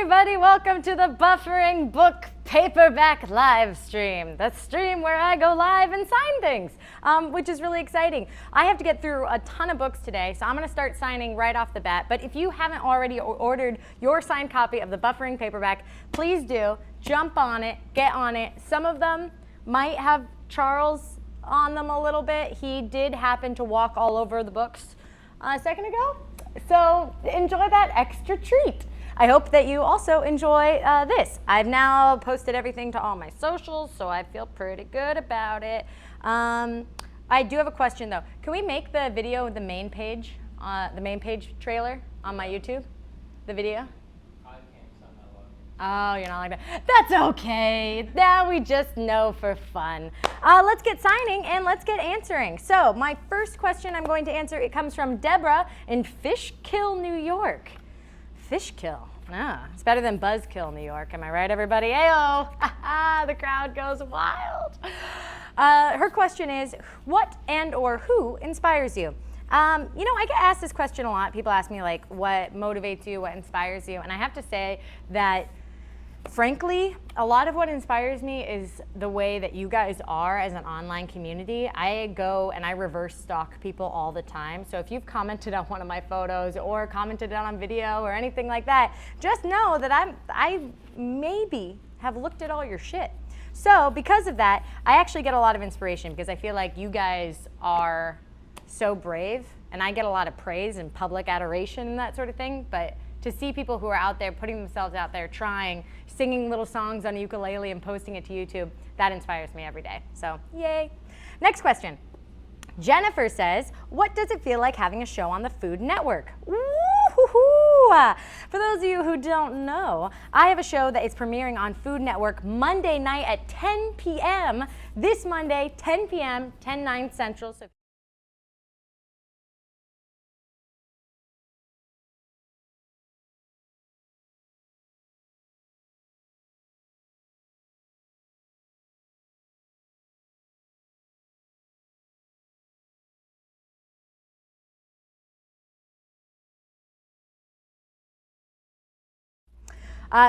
everybody, welcome to the Buffering Book Paperback live stream. The stream where I go live and sign things, which is really exciting. I have to get through a ton of books today, so I'm going to start signing right off the bat. But if you haven't already ordered your signed copy of the Buffering Paperback, please do. Jump on it, get on it. Some of them might have Charles on them a little bit. He did happen to walk all over the books a second ago, so enjoy that extra treat. I hope that you also enjoy this. I've now posted everything to all my socials, so I feel pretty good about it. I do have a question though. Can we make the video the main page trailer on my YouTube? The video? I can't, so I'm not logged in. Oh, you're not like that. That's okay. Now we just know for fun. Let's get signing and let's get answering. So my first question I'm going to answer, it comes from Deborah in Fishkill, New York. Fishkill. Ah, it's better than Buzzkill, New York. Am I right, everybody? Ayo! The crowd goes wild. Her question is, what and or who inspires you? I get asked this question a lot. People ask me, like, what motivates you, what inspires you? And I have to say that, frankly, a lot of what inspires me is the way that you guys are as an online community. I go and I reverse stalk people all the time. So if you've commented on one of my photos or commented on video or anything like that, just know that I maybe have looked at all your shit. So because of that, I actually get a lot of inspiration because I feel like you guys are so brave and I get a lot of praise and public adoration and that sort of thing. But to see people who are out there putting themselves out there, trying, singing little songs on a ukulele and posting it to YouTube, that inspires me every day. So, yay. Next question. Jennifer says, what does it feel like having a show on the Food Network? Woo-hoo-hoo. For those of you who don't know, I have a show that is premiering on Food Network Monday night at 10 p.m. This Monday, 10 p.m., 10/9 Central. So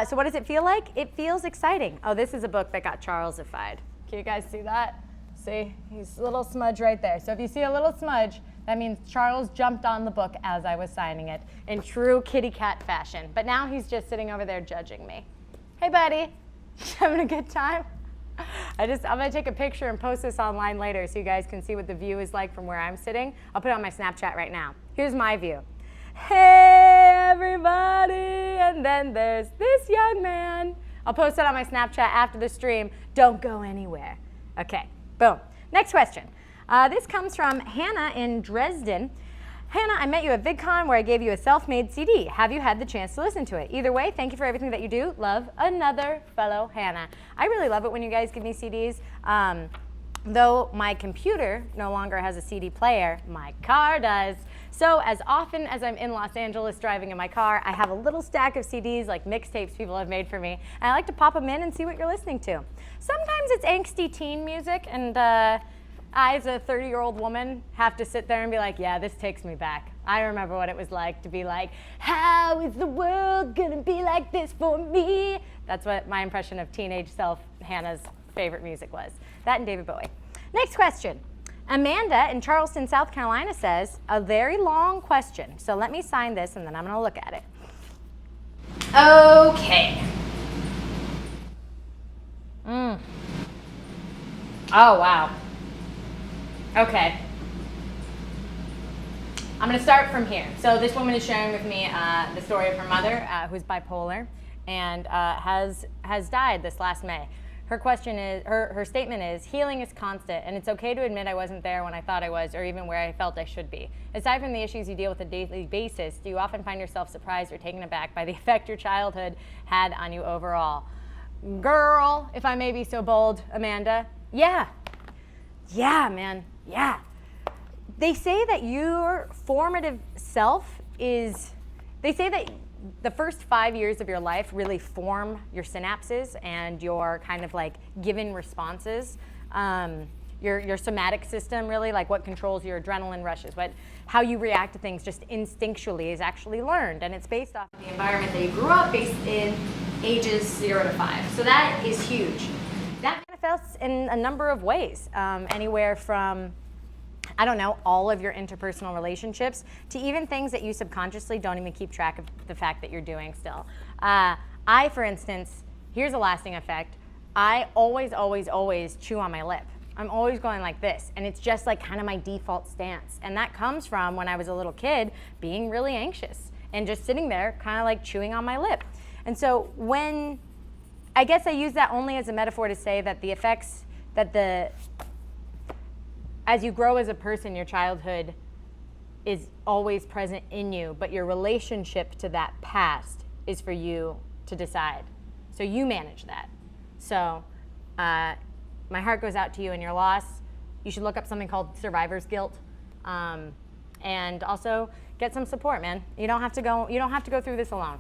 so what does it feel like? It feels exciting. Oh, this is a book that got Charlesified. Can you guys see that? See, he's a little smudge right there. So if you see a little smudge, that means Charles jumped on the book as I was signing it in true kitty cat fashion. But now he's just sitting over there judging me. Hey, buddy, having a good time? I'm gonna take a picture and post this online later so you guys can see what the view is like from where I'm sitting. I'll put it on my Snapchat right now. Here's my view. Hey, everybody, and then there's this young man. I'll post it on my Snapchat after the stream. Don't go anywhere. Okay, boom. Next question. This comes from Hannah in Dresden. Hannah, I met you at VidCon where I gave you a self-made CD. Have you had the chance to listen to it? Either way, thank you for everything that you do. Love, another fellow Hannah. I really love it when you guys give me CDs. Though my computer no longer has a CD player, my car does. So as often as I'm in Los Angeles driving in my car, I have a little stack of CDs, like mixtapes people have made for me, and I like to pop them in and see what you're listening to. Sometimes it's angsty teen music, and I, as a 30-year-old woman, have to sit there and be like, yeah, this takes me back. I remember what it was like to be like, how is the world gonna be like this for me? That's what my impression of teenage self, Hannah's favorite music was. That and David Bowie. Next question. Amanda in Charleston, South Carolina says, a very long question. So let me sign this and then I'm gonna look at it. Okay. Oh, wow. Okay. I'm gonna start from here. So this woman is sharing with me the story of her mother, who's bipolar, and has died this last May. Her question is, her statement is, healing is constant, and it's okay to admit I wasn't there when I thought I was, or even where I felt I should be. Aside from the issues you deal with on a daily basis, do you often find yourself surprised or taken aback by the effect your childhood had on you overall? Girl, if I may be so bold, Amanda, yeah. Yeah, man, yeah. They say that your formative self is, they say that the first 5 years of your life really form your synapses and your kind of like given responses. your somatic system, really, like what controls your adrenaline rushes, how you react to things just instinctually is actually learned, and it's based off of the environment that you grew up, based in ages 0 to 5. So that is huge. That manifests in a number of ways, anywhere from, I don't know, all of your interpersonal relationships to even things that you subconsciously don't even keep track of the fact that you're doing still. I, for instance, here's a lasting effect. I always, always, always chew on my lip. I'm always going like this, and it's just like kind of my default stance. And that comes from when I was a little kid being really anxious and just sitting there kind of like chewing on my lip. And so I guess I use that only as a metaphor to say that the effects that as you grow as a person, your childhood is always present in you, but your relationship to that past is for you to decide. So you manage that. So my heart goes out to you in your loss. You should look up something called survivor's guilt, and also get some support, man. You don't have to go through this alone.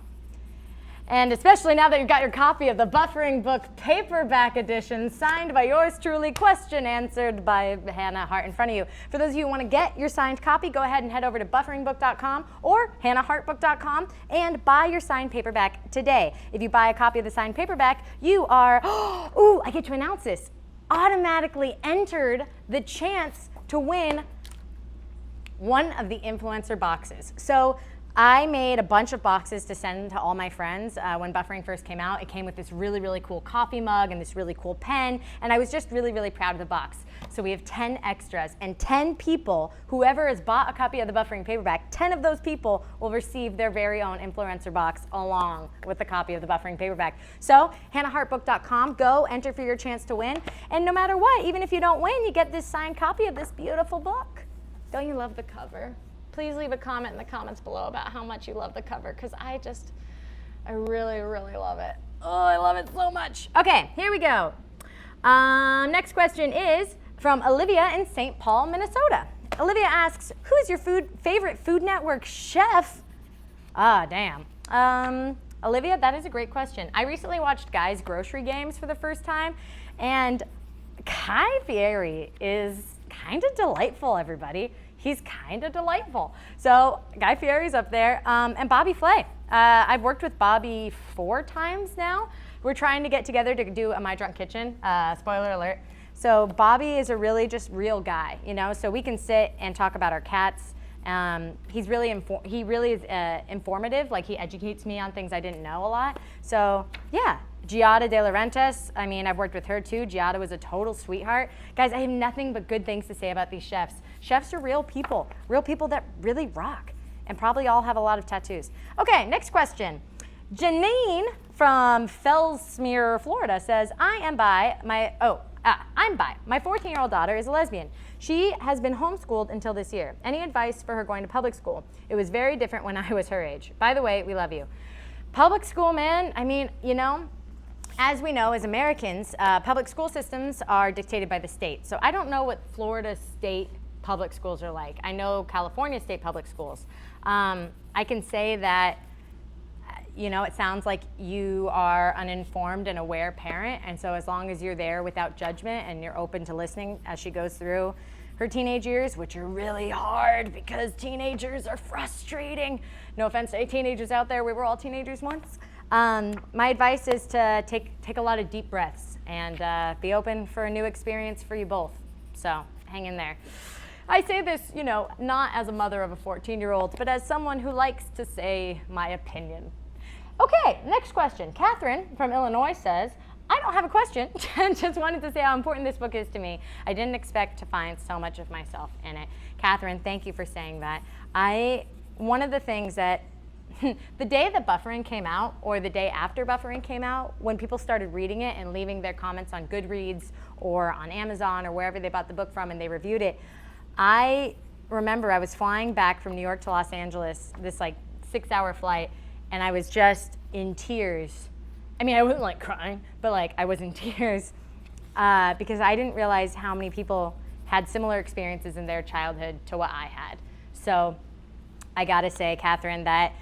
And especially now that you've got your copy of the Buffering Book Paperback Edition, signed by yours truly, question answered by Hannah Hart in front of you. For those of you who want to get your signed copy, go ahead and head over to bufferingbook.com or hannahhartbook.com and buy your signed paperback today. If you buy a copy of the signed paperback, you are, ooh, I get to announce this, automatically entered the chance to win one of the influencer boxes. So I made a bunch of boxes to send to all my friends when Buffering first came out. It came with this really, really cool coffee mug and this really cool pen, and I was just really, really proud of the box. So we have 10 extras, and 10 people, whoever has bought a copy of the Buffering paperback, 10 of those people will receive their very own influencer box along with the copy of the Buffering paperback. So hannahhartbook.com, go enter for your chance to win, and no matter what, even if you don't win, you get this signed copy of this beautiful book. Don't you love the cover? Please leave a comment in the comments below about how much you love the cover, because I really, really love it. Oh, I love it so much. Okay, here we go. Next question is from Olivia in St. Paul, Minnesota. Olivia asks, who is your favorite Food Network chef? Ah, damn. Olivia, that is a great question. I recently watched Guy's Grocery Games for the first time, and Guy Fieri is kind of delightful, everybody. He's kind of delightful. So Guy Fieri's up there, and Bobby Flay. I've worked with Bobby 4 times now. We're trying to get together to do a My Drunk Kitchen, spoiler alert. So Bobby is a really just real guy, you know, so we can sit and talk about our cats. He really is informative, like he educates me on things I didn't know a lot. So yeah, Giada De Laurentiis, I mean, I've worked with her too. Giada was a total sweetheart. Guys, I have nothing but good things to say about these chefs. Chefs are real people that really rock, and probably all have a lot of tattoos. Okay, next question. Janine from Fellsmere, Florida says, I'm bi. My 14-year-old daughter is a lesbian. She has been homeschooled until this year. Any advice for her going to public school? It was very different when I was her age. By the way, we love you. Public school, man, I mean, you know, as we know, as Americans, public school systems are dictated by the state. So I don't know what Florida state public schools are like. I know California state public schools. I can say that, you know, it sounds like you are an informed and aware parent, and so as long as you're there without judgment and you're open to listening as she goes through her teenage years, which are really hard because teenagers are frustrating. No offense to any teenagers out there, we were all teenagers once. My advice is to take a lot of deep breaths and be open for a new experience for you both. So hang in there. I say this, you know, not as a mother of a 14-year-old, but as someone who likes to say my opinion. Okay, next question. Catherine from Illinois says, I don't have a question, just wanted to say how important this book is to me. I didn't expect to find so much of myself in it. Catherine, thank you for saying that. One of the things that, the day that Buffering came out, or the day after Buffering came out, when people started reading it and leaving their comments on Goodreads or on Amazon or wherever they bought the book from and they reviewed it, I remember I was flying back from New York to Los Angeles, this like 6-hour flight, and I was just in tears. I mean, I wasn't like crying, but like I was in tears because I didn't realize how many people had similar experiences in their childhood to what I had. So I gotta say, Catherine, that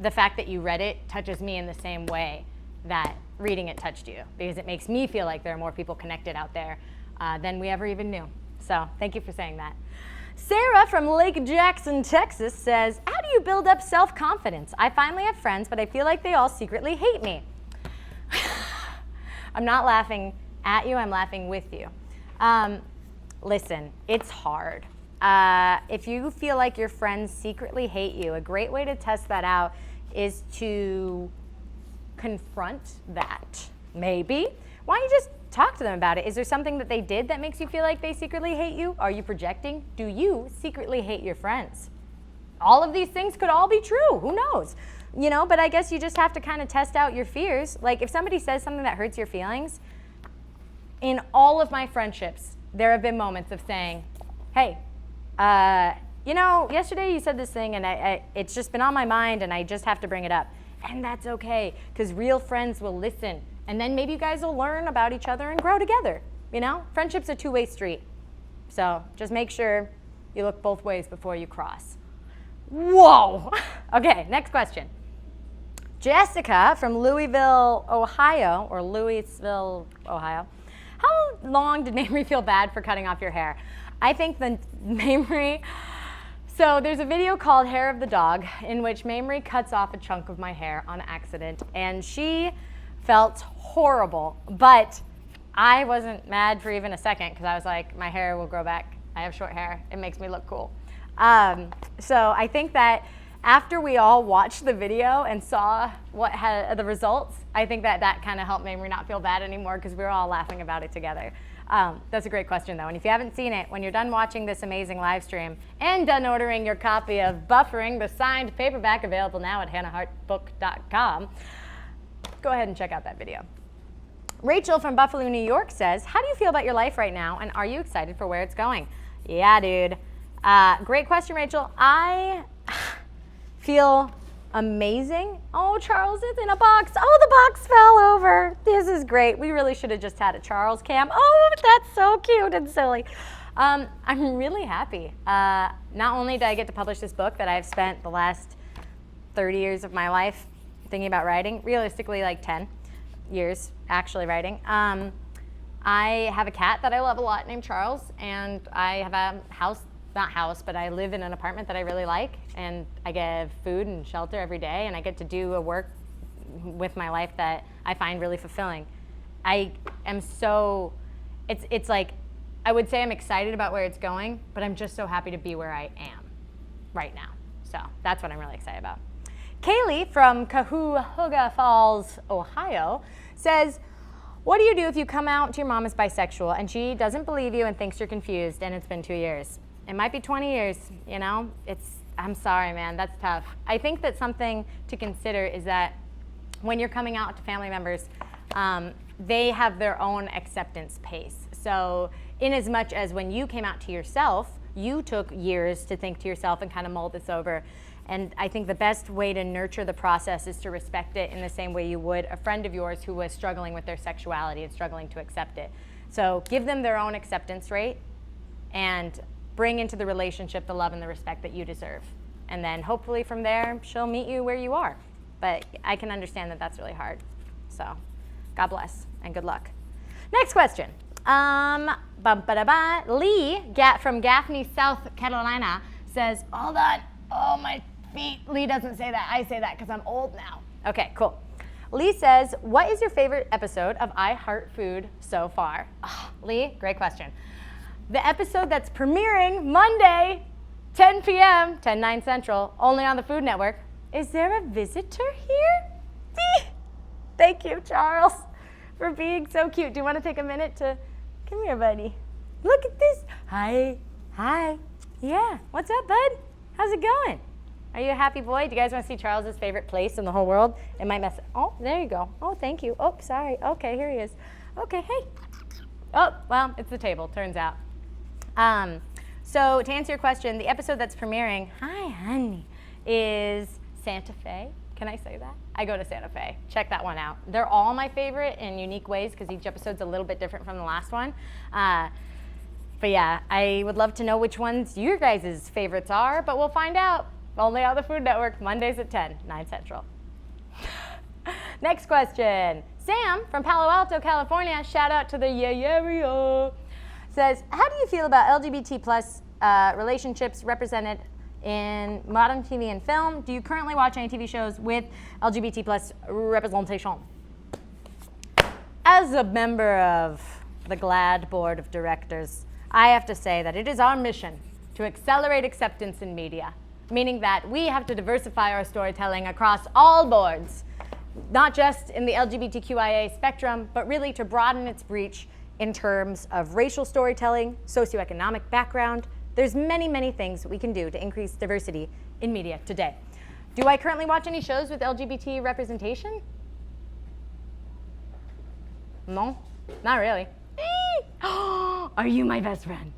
the fact that you read it touches me in the same way that reading it touched you, because it makes me feel like there are more people connected out there than we ever even knew. So thank you for saying that. Sarah from Lake Jackson, Texas says, how do you build up self-confidence? I finally have friends, but I feel like they all secretly hate me. I'm not laughing at you, I'm laughing with you. Listen, it's hard. If you feel like your friends secretly hate you, a great way to test that out is to confront that. Maybe. Why don't you just talk to them about it? Is there something that they did that makes you feel like they secretly hate you? Are you projecting? Do you secretly hate your friends? All of these things could all be true. Who knows? You know, but I guess you just have to kind of test out your fears. Like if somebody says something that hurts your feelings, in all of my friendships, there have been moments of saying, hey, you know, yesterday you said this thing and it's just been on my mind and I just have to bring it up. And that's okay, because real friends will listen. And then maybe you guys will learn about each other and grow together. You know, friendship's a two-way street. So just make sure you look both ways before you cross. Whoa. Okay, next question. Jessica from Louisville, Ohio, or Louisville, Ohio. How long did Mamrie feel bad for cutting off your hair? I think the Mamrie, so there's a video called Hair of the Dog in which Mamrie cuts off a chunk of my hair on accident, and she felt horrible, but I wasn't mad for even a second because I was like, my hair will grow back. I have short hair. It makes me look cool. So I think that after we all watched the video and saw what had the results, I think that that kind of helped Mamrie not feel bad anymore because we were all laughing about it together. That's a great question though. And if you haven't seen it, when you're done watching this amazing live stream and done ordering your copy of Buffering, the signed paperback available now at hannahhartbook.com, go ahead and check out that video. Rachel from Buffalo, New York says, how do you feel about your life right now and are you excited for where it's going? Yeah, dude. Great question, Rachel. I feel amazing. Oh, Charles is in a box. Oh, the box fell over. This is great. We really should have just had a Charles cam. Oh, that's so cute and silly. I'm really happy. Not only did I get to publish this book that I've spent the last 30 years of my life thinking about writing, realistically like 10 years actually writing. I have a cat that I love a lot named Charles, and I have a house, not house, but I live in an apartment that I really like, and I get food and shelter every day, and I get to do a work with my life that I find really fulfilling. I am so, it's like, I would say I'm excited about where it's going, but I'm just so happy to be where I am right now. So that's what I'm really excited about. Kaylee from Cuyahoga Falls, Ohio says, what do you do if you come out to your mom as bisexual and she doesn't believe you and thinks you're confused and it's been 2 years? It might be 20 years, you know? I'm sorry, man, that's tough. I think that something to consider is that when you're coming out to family members, they have their own acceptance pace. So in as much as when you came out to yourself, you took years to think to yourself and kind of mull this over. And I think the best way to nurture the process is to respect it in the same way you would a friend of yours who was struggling with their sexuality and struggling to accept it. So give them their own acceptance rate and bring into the relationship the love and the respect that you deserve. And then hopefully from there, she'll meet you where you are. But I can understand that that's really hard. So God bless and good luck. Next question. Lee from Gaffney, South Carolina says, hold on, oh my feet. Lee doesn't say that, I say that because I'm old now. Okay, cool. Lee says, what is your favorite episode of I Heart Food so far? Oh, Lee, great question. The episode that's premiering Monday, 10 p.m., 10/9 Central, only on the Food Network. Is there a visitor here? Thank you, Charles, for being so cute. Do you want to take a minute to, come here, buddy. Look at this. Hi. Yeah, what's up, bud? How's it going? Are you a happy boy? Do you guys want to see Charles's favorite place in the whole world? It might mess. Oh, there you go. Oh, thank you. Oh, sorry. Okay, here he is. Okay, hey. Oh, well, it's the table, turns out. So to answer your question, the episode that's premiering, hi, honey, is Santa Fe. Can I say that? I go to Santa Fe. Check that one out. They're all my favorite in unique ways because each episode's a little bit different from the last one. But yeah, I would love to know which ones your guys' favorites are, but we'll find out. Only on the Food Network, Mondays at 10, 9 Central. Next question. Sam from Palo Alto, California. Shout out to the area. says, how do you feel about LGBT plus relationships represented in modern TV and film? Do you currently watch any TV shows with LGBT plus representation? As a member of the GLAAD board of directors, I have to say that it is our mission to accelerate acceptance in media, meaning that we have to diversify our storytelling across all boards, not just in the LGBTQIA spectrum, but really to broaden its reach in terms of racial storytelling, socioeconomic background. There's many, many things we can do to increase diversity in media today. Do I currently watch any shows with LGBT representation? No, not really. Are you my best friend?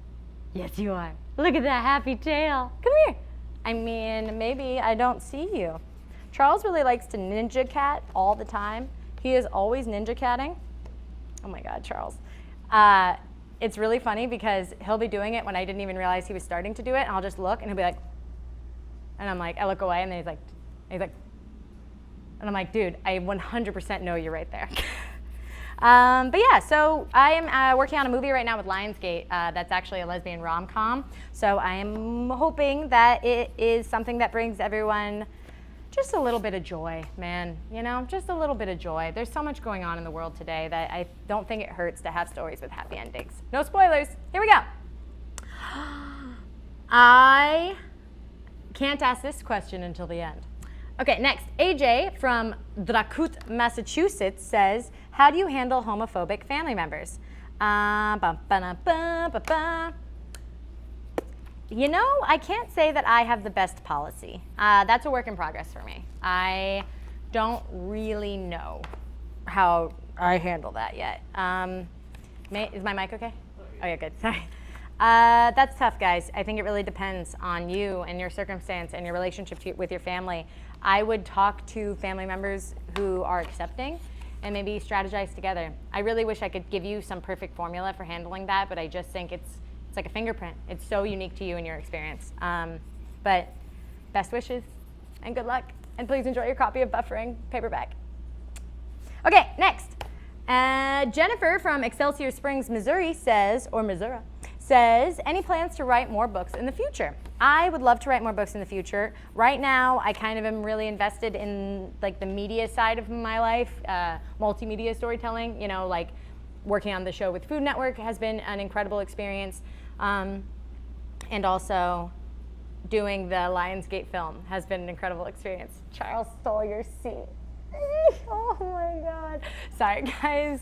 Yes, you are. Look at that happy tail. Come here. I mean, maybe I don't see you. Charles really likes to ninja cat all the time. He is always ninja catting. Oh my God, Charles. It's really funny because he'll be doing it when I didn't even realize he was starting to do it, and I'll just look and he'll be like, and I'm like, I look away and then he's like, and I'm like, dude, I 100% know you're right there. But yeah, so I am working on a movie right now with Lionsgate that's actually a lesbian rom-com. So I am hoping that it is something that brings everyone just a little bit of joy, man. You know, just a little bit of joy. There's so much going on in the world today that I don't think it hurts to have stories with happy endings. No spoilers. Here we go. I can't ask this question until the end. Okay, next. AJ from Dracut, Massachusetts says, how do you handle homophobic family members? You know, I can't say that I have the best policy. That's a work in progress for me. I don't really know how I handle that yet. Is my mic okay? Oh yeah, good, sorry. That's tough, guys. I think it really depends on you and your circumstance and your relationship with your family. I would talk to family members who are accepting and maybe strategize together. I really wish I could give you some perfect formula for handling that, but I just think it's like a fingerprint. It's so unique to you and your experience. But best wishes and good luck. And please enjoy your copy of Buffering Paperback. Okay, next. Jennifer from Excelsior Springs, Missouri says, any plans to write more books in the future? I would love to write more books in the future. Right now, I kind of am really invested in like the media side of my life, multimedia storytelling, you know, like working on the show with Food Network has been an incredible experience. And also doing the Lionsgate film has been an incredible experience. Charles stole your seat. Oh my God. Sorry, guys.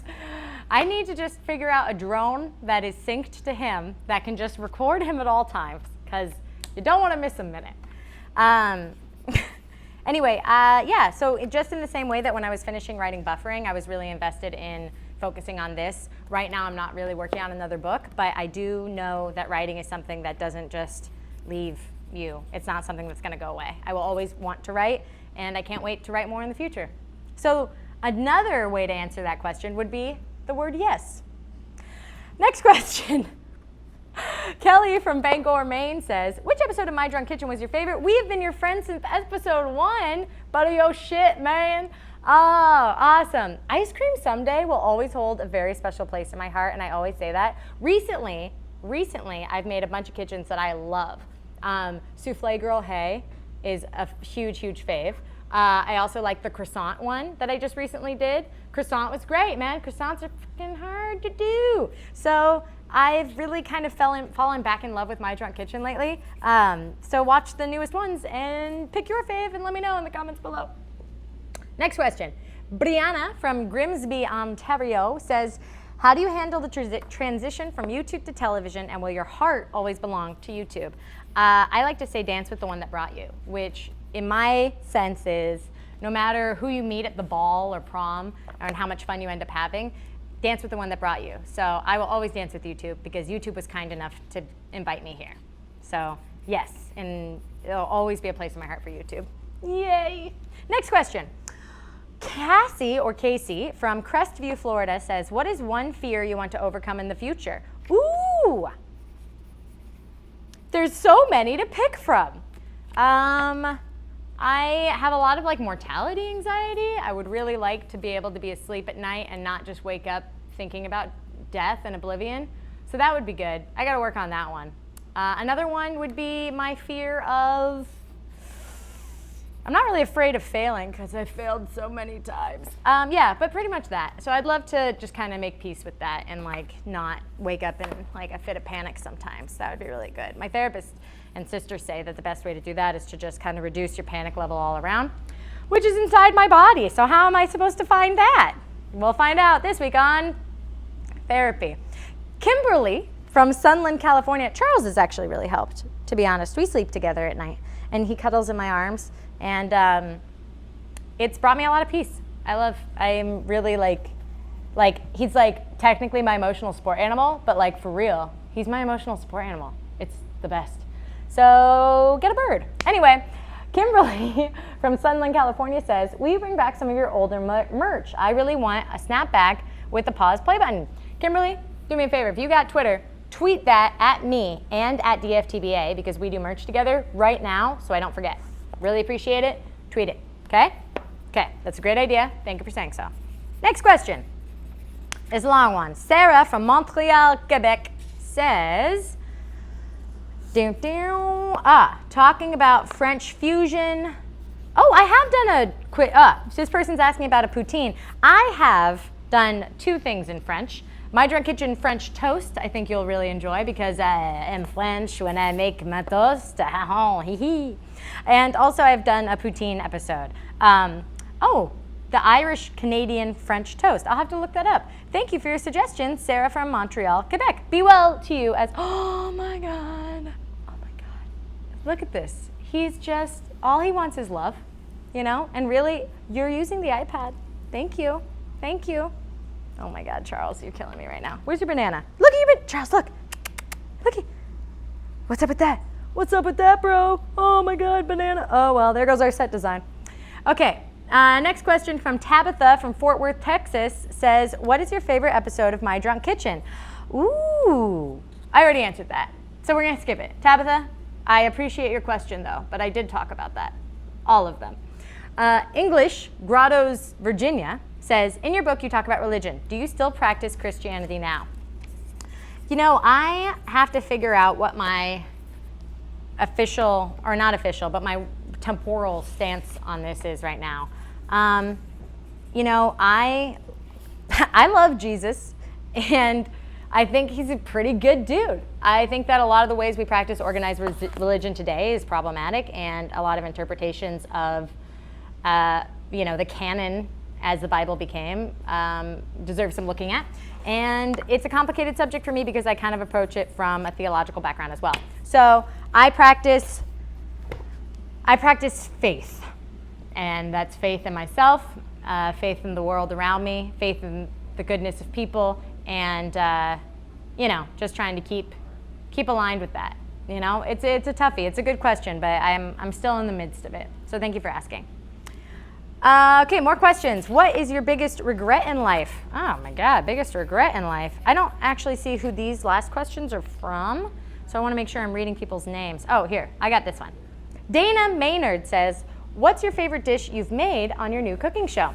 I need to just figure out a drone that is synced to him that can just record him at all times, because you don't want to miss a minute. Anyway, yeah, so just in the same way that when I was finishing writing Buffering, I was really invested in focusing on this. Right now, I'm not really working on another book, but I do know that writing is something that doesn't just leave you. It's not something that's going to go away. I will always want to write, and I can't wait to write more in the future. So another way to answer that question would be the word yes. Next question. Kelly from Bangor, Maine says, which episode of My Drunk Kitchen was your favorite? We have been your friends since episode 1. Buddy, oh shit, man. Oh, awesome. Ice Cream Someday will always hold a very special place in my heart, and I always say that. Recently, I've made a bunch of kitchens that I love. Souffle Girl Hey is a huge, huge fave. I also like the croissant one that I just recently did. Croissant was great, man. Croissants are fucking hard to do. So I've really kind of fallen back in love with My Drunk Kitchen lately. So watch the newest ones and pick your fave and let me know in the comments below. Next question. Brianna from Grimsby, Ontario says, how do you handle the transition from YouTube to television, and will your heart always belong to YouTube? I like to say dance with the one that brought you, which in my sense is no matter who you meet at the ball or prom and how much fun you end up having, dance with the one that brought you. So I will always dance with YouTube because YouTube was kind enough to invite me here. So yes, and it'll always be a place in my heart for YouTube. Yay. Next question. Casey from Crestview, Florida says, what is one fear you want to overcome in the future? Ooh, there's so many to pick from. I have a lot of like mortality anxiety. I would really like to be able to be asleep at night and not just wake up thinking about death and oblivion. So that would be good. I got to work on that one. Another one would be my fear of, I'm not really afraid of failing because I failed so many times. Yeah, but pretty much that. So I'd love to just kind of make peace with that and like not wake up in like a fit of panic sometimes. That would be really good. My therapist and sister say that the best way to do that is to just kind of reduce your panic level all around, which is inside my body. So how am I supposed to find that? We'll find out this week on Therapy. Kimberly from Sunland, California. Charles has actually really helped, to be honest. We sleep together at night, and he cuddles in my arms, and it's brought me a lot of peace. I'm really like he's like technically my emotional support animal, but like for real, he's my emotional support animal. It's the best. So get a bird. Anyway, Kimberly from Sunland, California says, will you bring back some of your older merch? I really want a snapback with the pause play button. Kimberly, do me a favor. If you got Twitter, tweet that at me and at DFTBA because we do merch together right now so I don't forget. Really appreciate it. Tweet it. Okay? Okay, that's a great idea. Thank you for saying so. Next question is a long one. Sarah from Montreal, Quebec says, talking about French fusion. Oh, I have done a quick, this person's asking about a poutine. I have done two things in French. My Drunk Kitchen French toast, I think you'll really enjoy because I am French when I make my toast. And also I've done a poutine episode. The Irish Canadian French toast. I'll have to look that up. Thank you for your suggestion, Sarah from Montreal, Quebec. Be well to you as, oh my God. Look at this. He's just, all he wants is love, you know? And really, you're using the iPad. Thank you. Thank you. Oh my God, Charles, you're killing me right now. Where's your banana? Look at your banana. Charles, look. Looky. What's up with that? What's up with that, bro? Oh my God, banana. Oh, well, there goes our set design. Okay, next question from Tabitha from Fort Worth, Texas says, what is your favorite episode of My Drunk Kitchen? Ooh, I already answered that. So we're gonna skip it. Tabitha, I appreciate your question though, but I did talk about that. All of them. English, Grottos, Virginia says, in your book you talk about religion. Do you still practice Christianity now? You know, I have to figure out what my official, or not official, but my temporal stance on this is right now. You know, I love Jesus, and I think he's a pretty good dude. I think that a lot of the ways we practice organized religion today is problematic, and a lot of interpretations of, you know, the canon as the Bible became deserve some looking at. And it's a complicated subject for me because I kind of approach it from a theological background as well. So I practice faith, and that's faith in myself, faith in the world around me, faith in the goodness of people, and you know, just trying to keep aligned with that. You know, it's a toughie. It's a good question, but I'm still in the midst of it. So thank you for asking. Okay, more questions. What is your biggest regret in life? Oh my God, biggest regret in life. I don't actually see who these last questions are from, so I want to make sure I'm reading people's names. Oh, here, I got this one. Dana Maynard says, what's your favorite dish you've made on your new cooking show?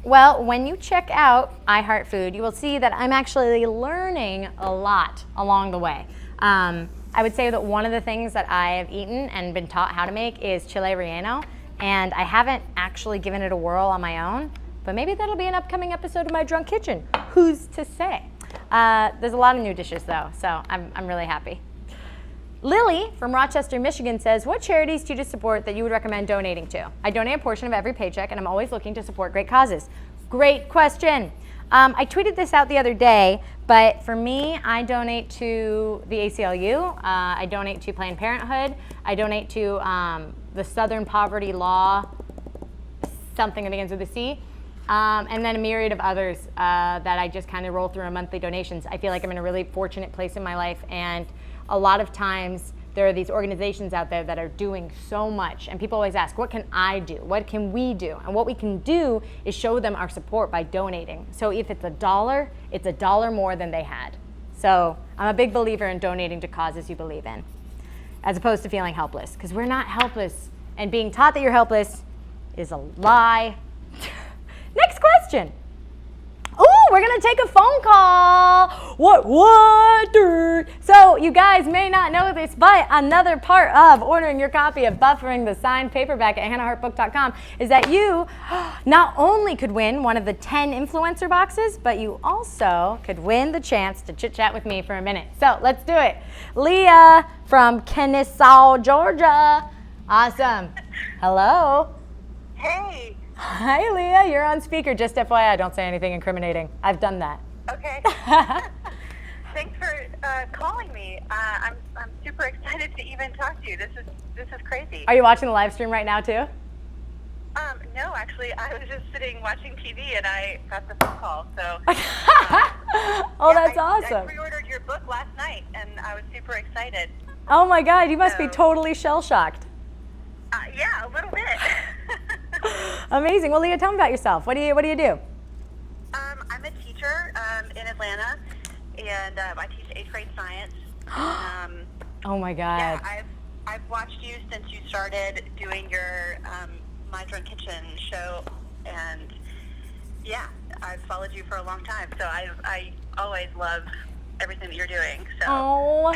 Well, when you check out iHeartFood, you will see that I'm actually learning a lot along the way. I would say that one of the things that I have eaten and been taught how to make is chile relleno, and I haven't actually given it a whirl on my own, but maybe that'll be an upcoming episode of My Drunk Kitchen. Who's to say? There's a lot of new dishes though, so I'm really happy. Lily from Rochester, Michigan says, what charities do you support that you would recommend donating to? I donate a portion of every paycheck, and I'm always looking to support great causes. Great question. I tweeted this out the other day, but for me, I donate to the ACLU. I donate to Planned Parenthood. I donate to the Southern Poverty Law, something that begins with a C, and then a myriad of others that I just kind of roll through in monthly donations. I feel like I'm in a really fortunate place in my life, and a lot of times there are these organizations out there that are doing so much, and people always ask, what can I do? What can we do? And what we can do is show them our support by donating. So if it's $1, it's $1 more than they had. So I'm a big believer in donating to causes you believe in, as opposed to feeling helpless, because we're not helpless, and being taught that you're helpless is a lie. Next question. Ooh, we're gonna take a phone call. What? So you guys may not know this, but another part of ordering your copy of Buffering the Signed Paperback at hannahhartbook.com is that you not only could win one of the 10 influencer boxes, but you also could win the chance to chit chat with me for a minute. So let's do it. Leah from Kennesaw, Georgia. Awesome. Hello. Hey. Hi, Leah. You're on speaker. Just FYI, don't say anything incriminating. I've done that. Okay. Thanks for calling me. I'm super excited to even talk to you. This is crazy. Are you watching the live stream right now too? No, actually, I was just sitting watching TV and I got the phone call. So. Oh, that's awesome. I pre-ordered your book last night and I was super excited. Oh my God, you must be totally shell-shocked. Yeah, a little bit. Amazing. Well, Leah, tell me about yourself. What do you do? I'm a teacher in Atlanta, and I teach 8th grade science. Oh my God. Yeah, I've watched you since you started doing your My Drunk Kitchen show, and yeah, I've followed you for a long time. So I always love everything that you're doing. So. Oh,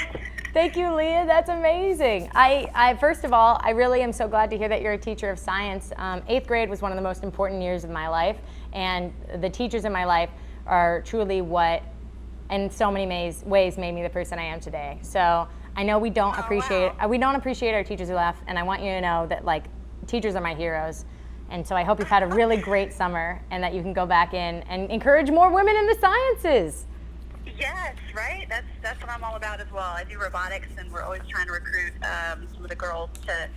thank you, Leah. That's amazing. I first of all, I really am so glad to hear that you're a teacher of science. 8th grade was one of the most important years of my life, and the teachers in my life are truly what, in so many ways, made me the person I am today. So I know we don't appreciate our teachers enough, and I want you to know that like teachers are my heroes. And so I hope you've had a really great summer, and that you can go back in and encourage more women in the sciences. Yes, right? That's what I'm all about as well. I do robotics, and we're always trying to recruit some of the girls to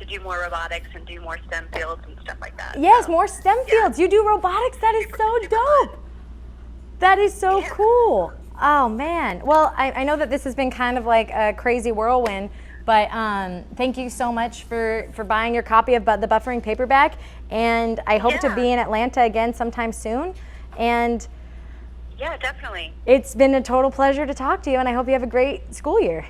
do more robotics and do more STEM fields and stuff like that. Yes, so, more STEM fields. You do robotics. That is so dope. Fun. That is so cool. Oh, man. Well, I know that this has been kind of like a crazy whirlwind, but thank you so much for buying your copy of the Buffering Paperback, and I hope to be in Atlanta again sometime soon. And yeah, definitely. It's been a total pleasure to talk to you, and I hope you have a great school year.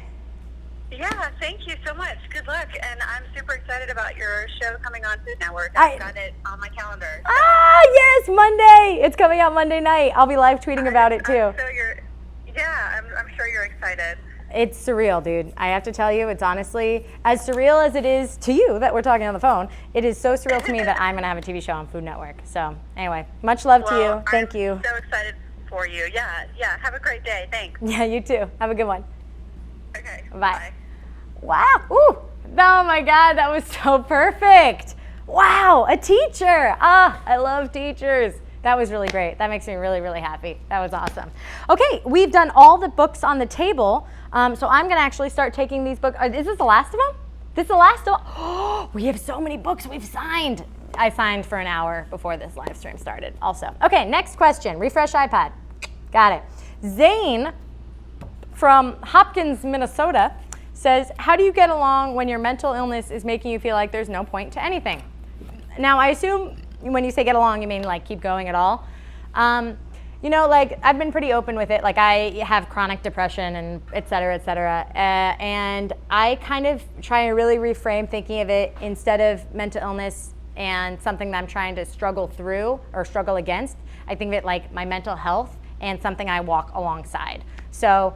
Yeah, thank you so much. Good luck, and I'm super excited about your show coming on Food Network. I've got it on my calendar. So. Yes, Monday. It's coming out Monday night. I'll be live tweeting about it too. I'm sure you're excited. It's surreal, dude. I have to tell you, it's honestly as surreal as it is to you that we're talking on the phone. It is so surreal to me that I'm going to have a TV show on Food Network. So anyway, much love to you. Thank you. I'm so excited for you. Yeah. Have a great day. Thanks. Yeah, you too. Have a good one. Okay. Bye. Wow. Ooh. Oh my God, that was so perfect. Wow, a teacher. I love teachers. That was really great. That makes me really, really happy. That was awesome. Okay, we've done all the books on the table. So I'm going to actually start taking these books. Is this the last of them? This is the last of them? Oh, we have so many books we've signed. I signed for an hour before this live stream started also. Okay, next question. Refresh iPad. Got it. Zane from Hopkins, Minnesota says, how do you get along when your mental illness is making you feel like there's no point to anything? Now, I assume when you say get along, you mean like keep going at all. You know, like I've been pretty open with it. Like I have chronic depression and et cetera, et cetera. And I kind of try to really reframe thinking of it instead of mental illness and something that I'm trying to struggle through or struggle against. I think of it like my mental health and something I walk alongside. So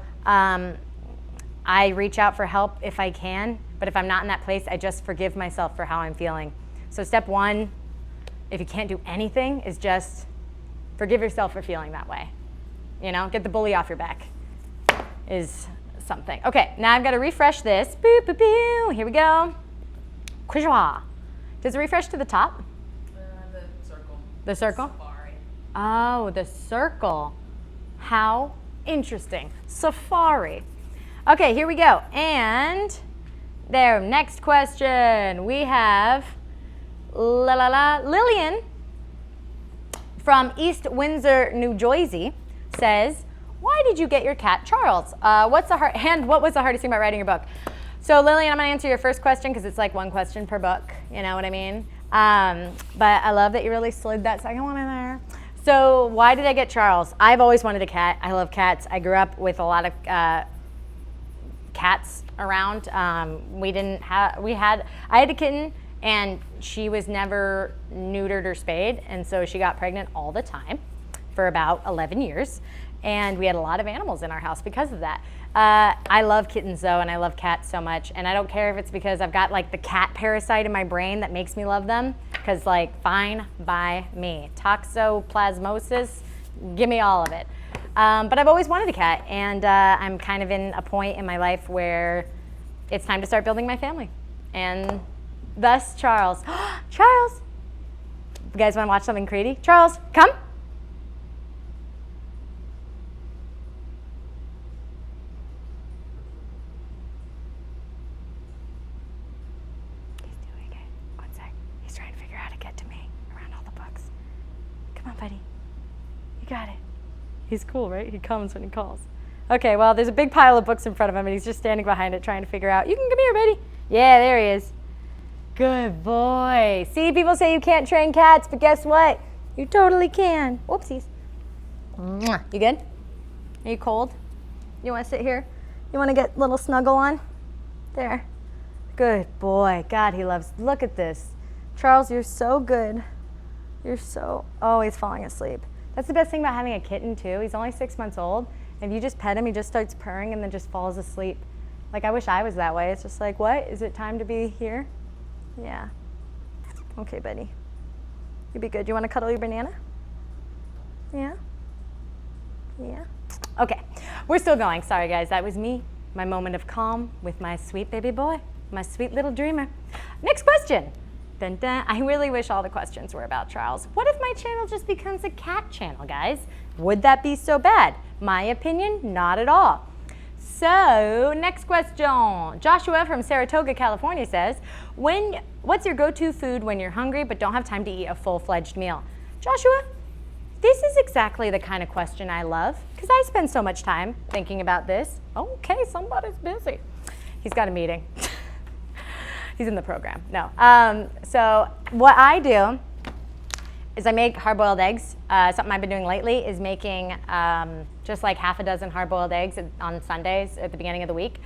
I reach out for help if I can, but if I'm not in that place, I just forgive myself for how I'm feeling. So step one, if you can't do anything, is just forgive yourself for feeling that way. You know, get the bully off your back is something. Okay, now I've got to refresh this. Boo, boo, boo. Here we go. Quizwa. Does it refresh to the top? The circle. The circle? Safari. Oh, the circle. How interesting. Safari. Okay, here we go. And there, next question. We have Lillian from East Windsor, New Jersey says, why did you get your cat Charles? What was the hardest thing about writing your book? So Lillian, I'm gonna answer your first question because it's like one question per book, you know what I mean? But I love that you really slid that second one in there. So why did I get Charles? I've always wanted a cat. I love cats. I grew up with a lot of cats around. I had a kitten and she was never neutered or spayed, and so she got pregnant all the time. for about 11 years. And we had a lot of animals in our house because of that. I love kittens though, and I love cats so much. And I don't care if it's because I've got like the cat parasite in my brain that makes me love them, because like, fine by me. Toxoplasmosis, give me all of it. But I've always wanted a cat, and I'm kind of in a point in my life where it's time to start building my family. And thus, Charles. Charles! You guys want to watch something creepy? Charles, come. He's doing it. One sec. He's trying to figure out how to get to me around all the books. Come on, buddy. You got it. He's cool, right? He comes when he calls. Okay, well, there's a big pile of books in front of him, and he's just standing behind it trying to figure out. You can come here, buddy. Yeah, there he is. Good boy. See, people say you can't train cats, but guess what? You totally can. Whoopsies. Mwah. You good? Are you cold? You want to sit here? You want to get a little snuggle on? There. Good boy. God, he loves. Look at this. Charles, you're so good. You're so. Oh, he's falling asleep. That's the best thing about having a kitten, too. He's only 6 months old. If you just pet him, he just starts purring and then just falls asleep. Like, I wish I was that way. It's just like, what? Is it time to be here? Yeah. Okay, buddy. You'll be good. You want to cuddle your banana? Yeah? Yeah? Okay. We're still going. Sorry, guys. That was me. My moment of calm with my sweet baby boy. My sweet little dreamer. Next question. Dun, dun. I really wish all the questions were about Charles. What if my channel just becomes a cat channel, guys? Would that be so bad? My opinion, not at all. So, next question. Joshua from Saratoga, California says, what's your go-to food when you're hungry but don't have time to eat a full-fledged meal? Joshua, this is exactly the kind of question I love, because I spend so much time thinking about this. Okay, somebody's busy. He's got a meeting. He's in the program. No. So what I do is I make hard-boiled eggs. Something I've been doing lately is making just like half a dozen hard-boiled eggs on Sundays at the beginning of the week,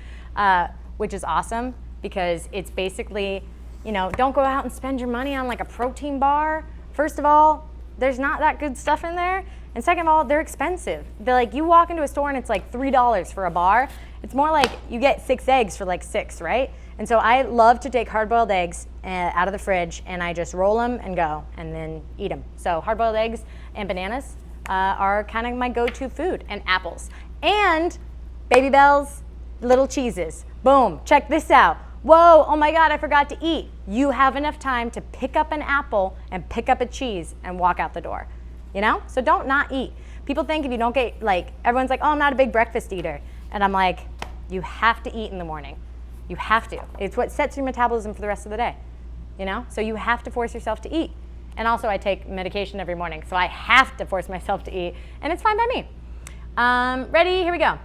which is awesome because it's basically, you know, don't go out and spend your money on like a protein bar. First of all, there's not that good stuff in there. And second of all, they're expensive. They're like, you walk into a store and it's like $3 for a bar. It's more like you get 6 eggs for like 6, right? And so I love to take hard-boiled eggs out of the fridge and I just roll them and go and then eat them. So hard-boiled eggs and bananas are kind of my go-to food, and apples. And Baby Bells, little cheeses. Boom, check this out. Whoa, oh my God, I forgot to eat. You have enough time to pick up an apple and pick up a cheese and walk out the door. You know? So don't not eat. People think if you don't get, like, everyone's like, oh, I'm not a big breakfast eater. And I'm like, you have to eat in the morning. You have to. It's what sets your metabolism for the rest of the day, you know? So you have to force yourself to eat. And also I take medication every morning, so I have to force myself to eat, and it's fine by me. Ready? Here we go.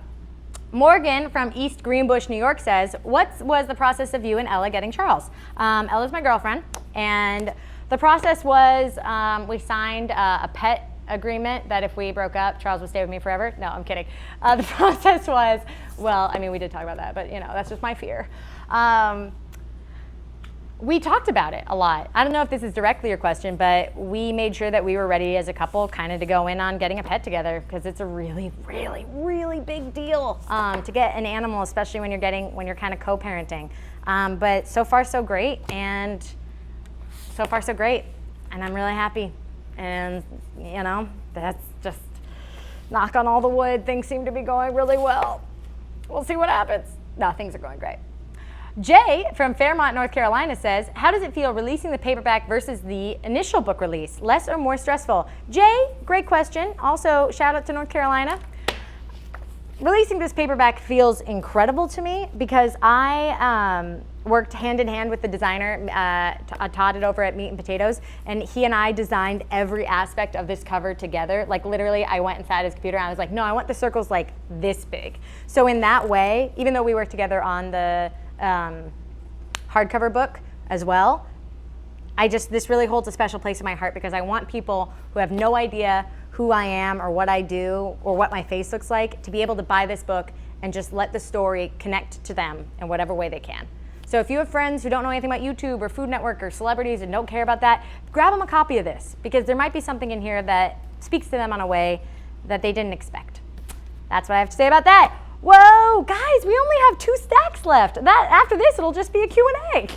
Morgan from East Greenbush, New York says, what was the process of you and Ella getting Charles? Ella's my girlfriend, and the process was we signed a pet agreement that if we broke up, Charles would stay with me forever. No, I'm kidding. The process was, well, I mean, we did talk about that, but you know, that's just my fear. We talked about it a lot. I don't know if this is directly your question, but we made sure that we were ready as a couple kind of to go in on getting a pet together, because it's a really, really, really big deal to get an animal, especially when you're kind of co-parenting. But so far so great, and so far so great, and I'm really happy. And you know, that's just, knock on all the wood, things seem to be going really well. We'll see what happens. No, things are going great. Jay from Fairmont, North Carolina says, how does it feel releasing the paperback versus the initial book release? Less or more stressful? Jay, great question. Also, shout out to North Carolina. Releasing this paperback feels incredible to me because I worked hand in hand with the designer, Todd over at Meat and Potatoes, and he and I designed every aspect of this cover together. Like literally, I went inside his computer and I was like, no, I want the circles like this big. So in that way, even though we worked together on the hardcover book as well, this really holds a special place in my heart because I want people who have no idea who I am or what I do or what my face looks like to be able to buy this book and just let the story connect to them in whatever way they can. So if you have friends who don't know anything about YouTube or Food Network or celebrities and don't care about that, grab them a copy of this because there might be something in here that speaks to them on a way that they didn't expect. That's what I have to say about that. Whoa, guys, we only have 2 stacks left. After this, it'll just be a Q&A.